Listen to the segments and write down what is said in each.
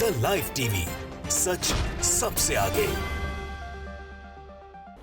The live TV, सच सबसे आगे।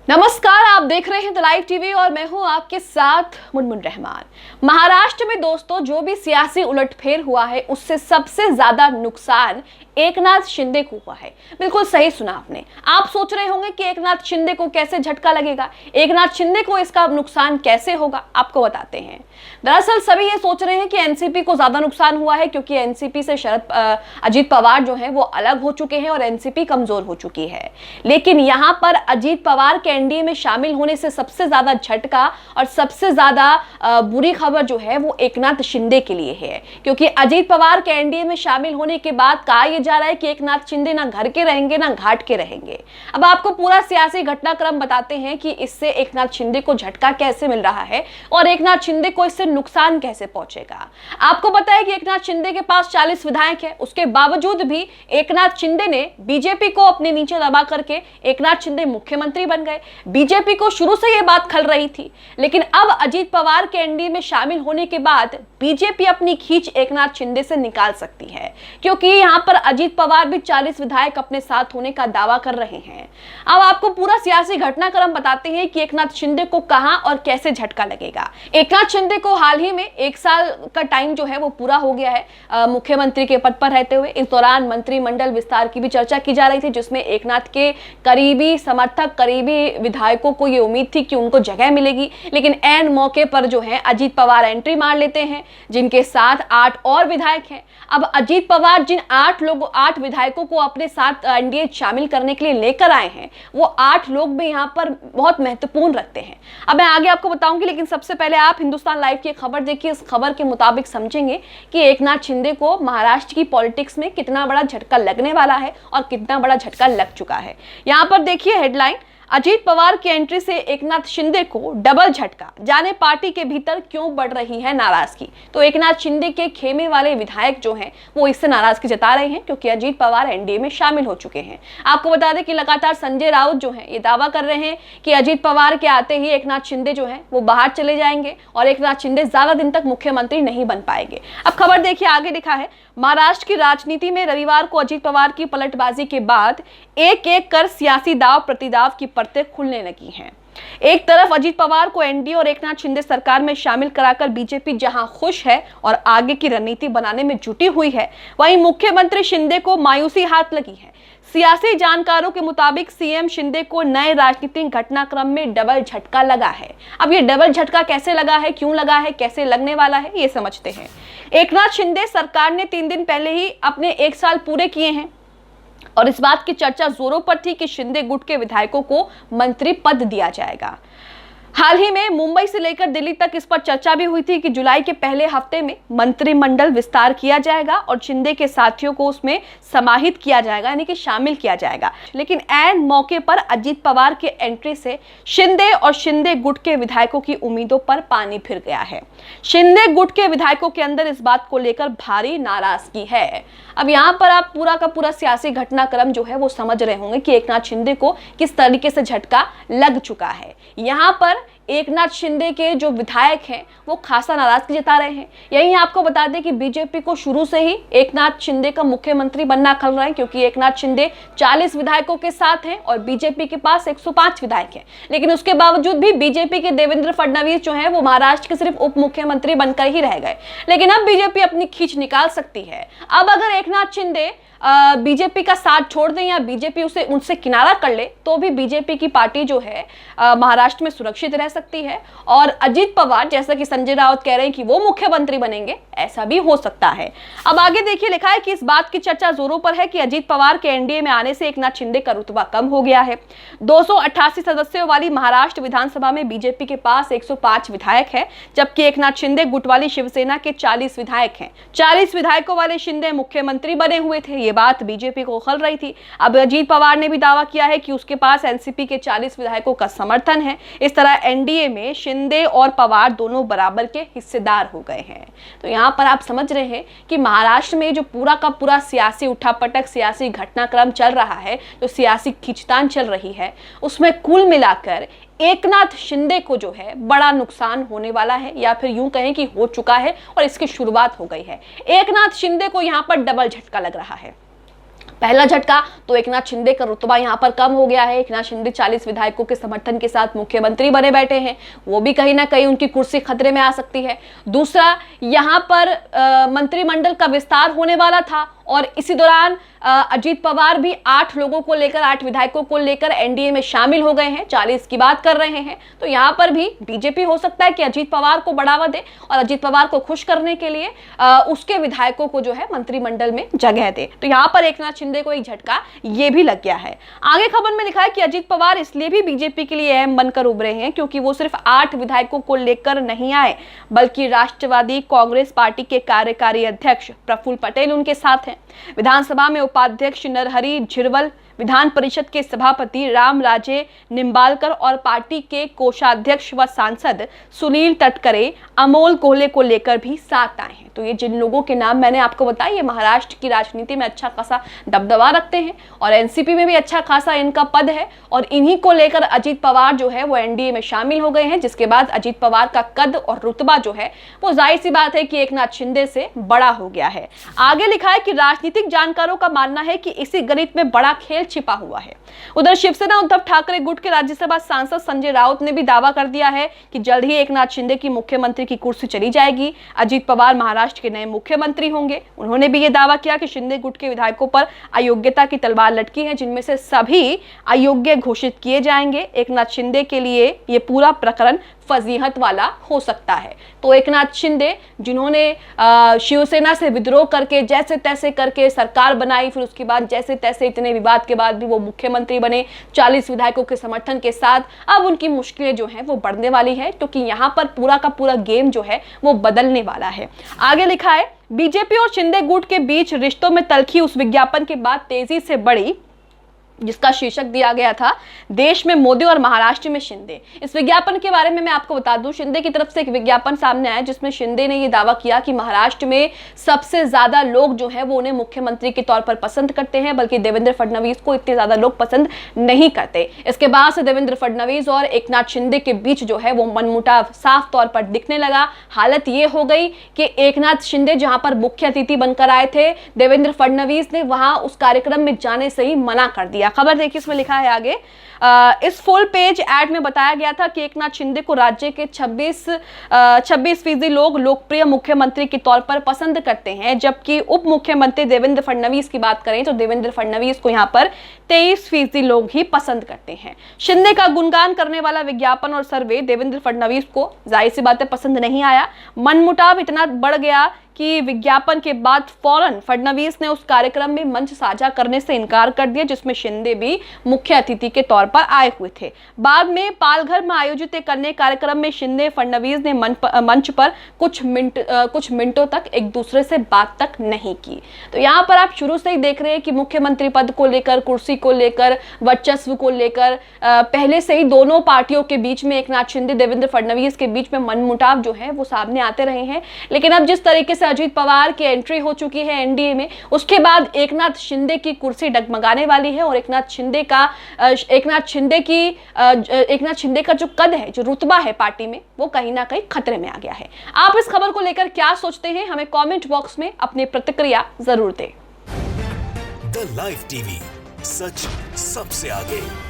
नमस्कार, आप देख रहे हैं द लाइव टीवी और मैं हूं आपके साथ मुनमुन रहमान। महाराष्ट्र में दोस्तों जो भी सियासी उलटफेर हुआ है उससे सबसे ज्यादा नुकसान एकनाथ शिंदे को हुआ है। बिल्कुल सही सुना आपने। आप सोच रहे होंगे कि एकनाथ शिंदे को कैसे झटका लगेगा, एकनाथ शिंदे को इसका नुकसान कैसे होगा, आपको बताते हैं। दरअसल सभी ये सोच रहे हैं कि एनसीपी को ज्यादा नुकसान हुआ है क्योंकि एनसीपी से अजीत पवार जो है वो अलग हो चुके हैं और एनसीपी कमजोर हो चुकी है। लेकिन यहां पर अजीत पवार के एनडीए में शामिल होने से सबसे ज्यादा झटका और सबसे ज्यादा बुरी खबर जो है वो एकनाथ शिंदे के लिए है, क्योंकि अजीत पवार के एनडीए में शामिल होने के बाद कहा यह जा रहा है कि एकनाथ शिंदे ना घर के रहेंगे ना घाट के रहेंगे। अब आपको पूरा सियासी घटनाक्रम बताते हैं कि इससे एकनाथ शिंदे को झटका कैसे मिल रहा है और एकनाथ शिंदे को इससे नुकसान कैसे पहुंचेगा। आपको पता है कि एकनाथ शिंदे के पास 40 विधायक है, उसके बावजूद भी एकनाथ शिंदे ने बीजेपी को अपने नीचे दबा करके एकनाथ शिंदे मुख्यमंत्री बन गए। बीजेपी को शुरू से यह बात खल रही थी, लेकिन अब अजीत पवार के एनडीए में शामिल होने के बाद बीजेपी अपनी खींच एकनाथ शिंदे से निकाल सकती है, क्योंकि यहां पर अजीत पवार भी 40 विधायक अपने साथ होने का दावा कर रहे हैं। अब आपको पूरा सियासी घटनाक्रम बताते हैं कि एकनाथ शिंदे को कहां और कैसे झटका लगेगा। एकनाथ शिंदे को हाल ही में 1 साल का टाइम जो है वो पूरा हो गया है मुख्यमंत्री के पद पर रहते हुए। इस दौरान मंत्रिमंडल विस्तार की भी चर्चा की जा रही थी, जिसमें एकनाथ के करीबी समर्थक, करीबी विधायकों को ये उम्मीद थी कि उनको जगह मिलेगी। लेकिन ऐन मौके पर जो है अजीत पवार एंट्री मार लेते हैं, जिनके साथ 8 और विधायक हैं। अब अजीत पवार जिन 8 विधायकों को अपने साथ एनडीए शामिल करने के लिए लेकर आए हैं, वो 8 लोग भी यहाँ पर बहुत महत्वपूर्ण रखते हैं। अब मैं आगे आपको बताऊंगी, लेकिन सबसे पहले आप हिंदुस्तान लाइव की खबर देखिए। इस खबर के मुताबिक समझेंगे कि एकनाथ शिंदे को महाराष्ट्र की पॉलिटिक्स में कितना बड़ा झटका लगने वाला है और कितना बड़ा झटका लग चुका है। यहाँ पर देखिए हेडलाइन, अजीत पवार की एंट्री से एकनाथ शिंदे को डबल झटका, जाने पार्टी के भीतर क्यों बढ़ रही है नाराजगी। तो एकनाथ शिंदे के खेमे वाले विधायक जो हैं वो इससे नाराजगी जता रहे हैं क्योंकि अजीत पवार एनडीए में शामिल हो चुके हैं। आपको बता दें कि लगातार संजय राउत जो है ये दावा कर रहे हैं कि अजीत पवार के आते ही एकनाथ शिंदे जो है वो बाहर चले जाएंगे और एकनाथ शिंदे ज्यादा दिन तक मुख्यमंत्री नहीं बन पाएंगे। अब खबर देखिए, आगे लिखा है, महाराष्ट्र की राजनीति में रविवार को अजीत पवार की पलटबाजी के बाद एक एक कर सियासी दाव प्रतिदाव की परतें खुलने लगी हैं। एक तरफ अजीत पवार को एनडीए और एकनाथ शिंदे सरकार में शामिल कराकर बीजेपी जहां खुश है और आगे की रणनीति बनाने में जुटी हुई है, वहीं मुख्यमंत्री शिंदे को मायूसी हाथ लगी है। सियासी जानकारों के मुताबिक सीएम शिंदे को नए राजनीतिक घटनाक्रम में डबल झटका लगा है। अब ये डबल झटका कैसे लगा है, क्यों लगा है, कैसे लगने वाला है, ये समझते हैं। एकनाथ शिंदे सरकार ने 3 दिन पहले ही अपने 1 साल पूरे किए हैं और इस बात की चर्चा जोरों पर थी कि शिंदे गुट के विधायकों को मंत्री पद दिया जाएगा। हाल ही में मुंबई से लेकर दिल्ली तक इस पर चर्चा भी हुई थी कि जुलाई के पहले हफ्ते में मंत्रिमंडल विस्तार किया जाएगा और शिंदे के साथियों को उसमें समाहित किया जाएगा, यानी कि शामिल किया जाएगा। लेकिन ऐन मौके पर अजीत पवार के एंट्री से शिंदे और शिंदे गुट के विधायकों की उम्मीदों पर पानी फिर गया है। शिंदे गुट के विधायकों के अंदर इस बात को लेकर भारी नाराजगी है। अब यहाँ पर आप पूरा का पूरा सियासी घटनाक्रम जो है वो समझ रहे होंगे कि एकनाथ शिंदे को किस तरीके से झटका लग चुका है। यहाँ पर एकनाथ शिंदे के जो विधायक हैं वो खासा नाराजगी जता रहे हैं। यही आपको बता दें कि बीजेपी को शुरू से ही एकनाथ शिंदे का मुख्यमंत्री बनना खल रहा है, क्योंकि एकनाथ शिंदे 40 विधायकों के साथ हैं और बीजेपी के पास 105 विधायक हैं। लेकिन उसके बावजूद भी बीजेपी के देवेंद्र फडणवीस जो है वो महाराष्ट्र के सिर्फ उप मुख्यमंत्री बनकर ही रह गए। लेकिन अब बीजेपी अपनी खींच निकाल सकती है। अब अगर एकनाथ शिंदे बीजेपी का साथ छोड़ दें या बीजेपी उनसे किनारा कर ले तो भी बीजेपी की पार्टी जो है महाराष्ट्र में सुरक्षित रह सकती है और अजीत पवार, जैसा कि संजय राउत कह रहे हैं कि वो मुख्यमंत्री बनेंगे, ऐसा भी हो सकता है। अब आगे देखिए, लिखा है कि इस बात की चर्चा जोरों पर है कि अजीत पवार के एनडीए में आने से एकनाथ शिंदे का रुतबा कम हो गया है। 288 सदस्यों वाली महाराष्ट्र विधानसभा में बीजेपी के पास 105 विधायक है, जबकि एकनाथ शिंदे गुट वाली शिवसेना के 40 विधायक हैं। 40 विधायकों वाले शिंदे मुख्यमंत्री बने हुए थे। ये बात बीजेपी को खल रही थी। अब अजीत पवार ने भी दावा किया है कि उसके पास एनसीपी के 40 विधायकों का समर्थन है। इस तरह एनडीए में शिंदे और पवार दोनों बराबर के हिस्सेदार हो गए हैं। तो यहाँ पर आप समझ रहे हैं कि महाराष्ट्र में जो पूरा का पूरा सियासी उठापटक, सियासी घटनाक्रम चल रहा है, जो सियासी खींचतान चल रही है, उसमें कुल मिलाकर एकनाथ शिंदे को जो है बड़ा नुकसान होने वाला है, या फिर यूं कहें कि हो चुका है और इसकी शुरुआत हो गई है। एकनाथ शिंदे को यहां पर डबल झटका लग रहा है। पहला झटका तो एकनाथ शिंदे का रुतबा यहां पर कम हो गया है। एकनाथ शिंदे 40 विधायकों के समर्थन के साथ मुख्यमंत्री बने बैठे हैं, वो भी कहीं ना कहीं उनकी कुर्सी खतरे में आ सकती है। दूसरा, यहां पर मंत्रिमंडल का विस्तार होने वाला था और इसी दौरान अजीत पवार भी 8 लोगों को लेकर, 8 विधायकों को लेकर एनडीए में शामिल हो गए हैं, 40 की बात कर रहे हैं। तो यहां पर भी बीजेपी हो सकता है कि अजीत पवार को बढ़ावा दे और अजीत पवार को खुश करने के लिए उसके विधायकों को जो है मंत्रिमंडल में जगह दे। तो यहां पर एकनाथ शिंदे को एक झटका ये भी लग गया है। आगे खबर में लिखा है कि अजीत पवार इसलिए भी बीजेपी के लिए अहम बनकर उभरे हैं क्योंकि वो सिर्फ 8 विधायकों को लेकर नहीं आए, बल्कि राष्ट्रवादी कांग्रेस पार्टी के कार्यकारी अध्यक्ष प्रफुल्ल पटेल उनके साथ हैं। विधानसभा में उपाध्यक्ष नरहरि झिरवल, विधान परिषद के सभापति रामराजे निम्बालकर और पार्टी के कोषाध्यक्ष व सांसद सुनील तटकरे अमोल कोहले को लेकर भी साथ आए हैं। तो ये जिन लोगों के नाम मैंने आपको बताया, ये महाराष्ट्र की राजनीति में अच्छा खासा दबदबा रखते हैं और एनसीपी में भी अच्छा खासा इनका पद है और इन्हीं को लेकर अजीत पवार जो है वो एनडीए में शामिल हो गए हैं, जिसके बाद अजीत पवार का कद और रुतबा जो है वो जाहिर सी बात है कि एकनाथ शिंदे से बड़ा हो गया है। आगे लिखा है कि राजनीतिक जानकारों का मानना है कि इसी गणित में बड़ा खेल छिपा हुआ है। उधर शिवसेना उद्धव ठाकरे गुट के राज्यसभा सांसद संजय राउत ने भी दावा कर दिया है कि जल्द ही एकनाथ शिंदे की मुख्यमंत्री की कुर्सी चली जाएगी, अजीत पवार महाराष्ट्र के नए मुख्यमंत्री होंगे। उन्होंने भी यह दावा किया कि शिंदे गुट के विधायकों पर अयोग्यता की तलवार लटकी है, जिनमें से सभी अयोग्य घोषित किए जाएंगे। एकनाथ शिंदे के लिए यह पूरा प्रकरण फजीहत वाला हो सकता है। तो एकनाथ शिंदे जिन्होंने शिवसेना से विद्रोह करके जैसे तैसे करके सरकार बनाई, फिर उसके बाद जैसे तैसे इतने विवाद के बाद भी वो मुख्यमंत्री बने 40 विधायकों के समर्थन के साथ, अब उनकी मुश्किलें जो हैं वो बढ़ने वाली है क्योंकि यहाँ पर पूरा का पूरा गेम जो है वो बदलने वाला है। आगे लिखा है, बीजेपी और शिंदे गुट के बीच रिश्तों में तल्खी उस विज्ञापन के बाद तेजी से बढ़ी जिसका शीर्षक दिया गया था देश में मोदी और महाराष्ट्र में शिंदे। इस विज्ञापन के बारे में मैं आपको बता दूं, शिंदे की तरफ से एक विज्ञापन सामने आया जिसमें शिंदे ने यह दावा किया कि महाराष्ट्र में सबसे ज्यादा लोग जो है वो उन्हें मुख्यमंत्री के तौर पर पसंद करते हैं, बल्कि देवेंद्र फडणवीस को इतने ज्यादा लोग पसंद नहीं करते। इसके बाद से देवेंद्र फडणवीस और एकनाथ शिंदे के बीच जो है वो मनमुटाव साफ तौर पर दिखने लगा। हालत ये हो गई कि एकनाथ शिंदे जहां पर मुख्य अतिथि बनकर आए थे, देवेंद्र फडणवीस ने वहां उस कार्यक्रम में जाने से ही मना कर दिया। खबर देखिए, इसमें लिखा है आगे, इस फुल पेज ऐड में बताया गया था कि एकनाथ शिंदे को राज्य के 26% लोग लोकप्रिय मुख्यमंत्री के तौर पर पसंद करते हैं, जबकि उप मुख्यमंत्री देवेंद्र फडणवीस की बात करें तो देवेंद्र फडणवीस को यहां पर 23% लोग ही पसंद करते हैं। शिंदे का गुणगान करने वाला विज्ञापन और सर्वे देवेंद्र फडणवीस को जाहिर सी बात है पसंद नहीं आया। मनमुटाव इतना बढ़ गया कि विज्ञापन के बाद फौरन फडणवीस ने उस कार्यक्रम में मंच साझा करने से इनकार कर दिया जिसमें शिंदे भी मुख्य अतिथि के तौर पर आए हुए थे। बाद में पालघर में आयोजित एक अन्य कार्यक्रम में शिंदे फडणवीस ने मंच पर कुछ मिनटों तक एक दूसरे से बात तक नहीं की। तो यहाँ पर आप शुरू से ही देख रहे हैं कि मुख्यमंत्री पद को लेकर, कुर्सी को लेकर, वर्चस्व को लेकर पहले से ही दोनों पार्टियों के बीच में, एकनाथ शिंदे देवेंद्र फडणवीस के बीच में मनमुटाव जो है वो सामने आते रहे हैं। लेकिन अब जिस तरीके से अजीत पवार की एंट्री हो चुकी है एनडीए में, उसके बाद एकनाथ शिंदे की कुर्सी डगमगाने वाली है और एकनाथ शिंदे का जो कद है, जो रुतबा है पार्टी में, वो कहीं ना कहीं खतरे में आ गया है। आप इस खबर को लेकर क्या सोचते हैं, हमें कमेंट बॉक्स में अपनी प्रतिक्रिया जरूर दें। द लाइव टीवी, सच सबसे आगे।